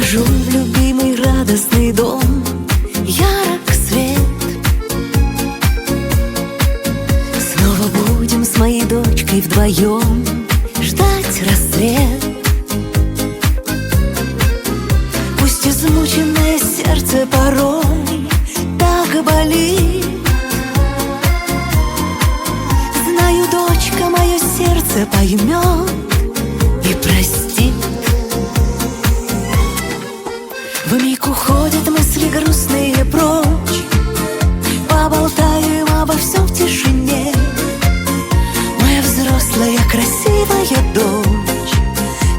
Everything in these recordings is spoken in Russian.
Вхожу в любимый радостный дом, ярок свет. Снова будем с моей дочкой вдвоем ждать рассвет. Пусть измученное сердце порой так болит, знаю, дочка мое сердце поймет и простит. Вмиг уходят мысли грустные прочь, поболтаем обо всем в тишине. Моя взрослая красивая дочь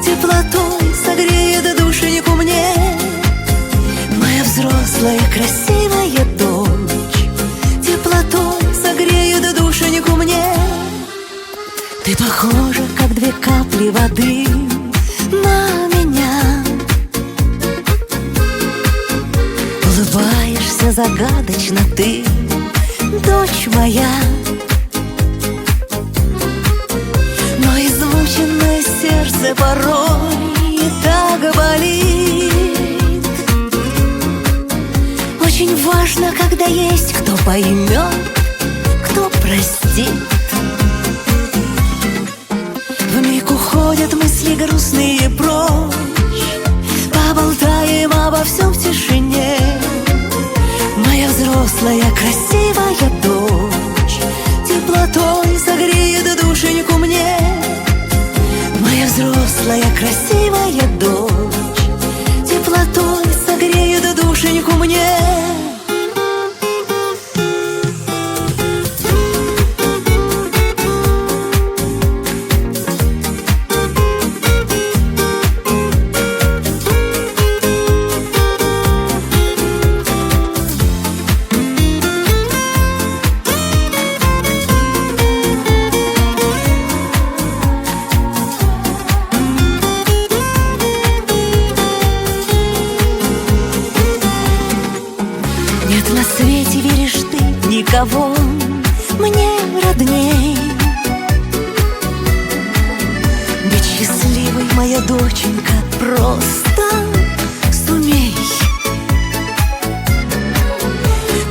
теплотой согреет душеньку мне. Моя взрослая красивая дочь теплотой согреет душеньку мне. Ты похожа, как две капли воды на меня. Улыбаешься загадочно ты, дочь моя. Но измученное сердце порой так болит. Очень важно, когда есть кто поймет, кто простит. Вмиг уходят мысли грустные прочь, поболтаем обо всем в тишине. Моя взрослая красивая дочь теплотой согреет душеньку мне. Моя взрослая красивая дочь теплотой согреет душеньку мне. Нет на свете, веришь ты, никого мне родней. Быть счастливой, моя доченька, просто сумей.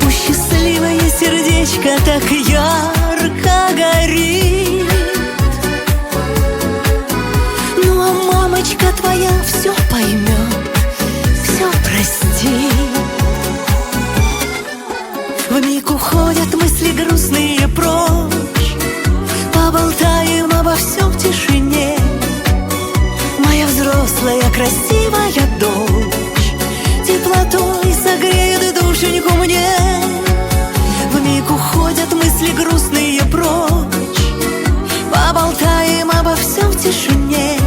Пусть счастливое сердечко так ярко горит. Ну а мамочка твоя все поймет, все простит. Вмиг уходят мысли грустные прочь, поболтаем обо всем в тишине. Моя взрослая красивая дочь теплотой согреет душеньку мне. Вмиг уходят мысли грустные прочь, поболтаем обо всем в тишине.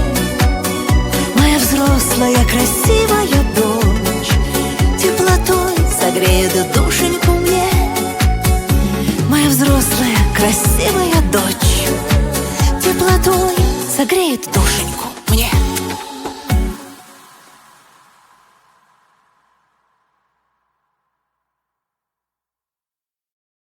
Моя взрослая красивая дочь теплотой согреет душеньку мне. Моя взрослая красивая дочь теплотой согреет душеньку.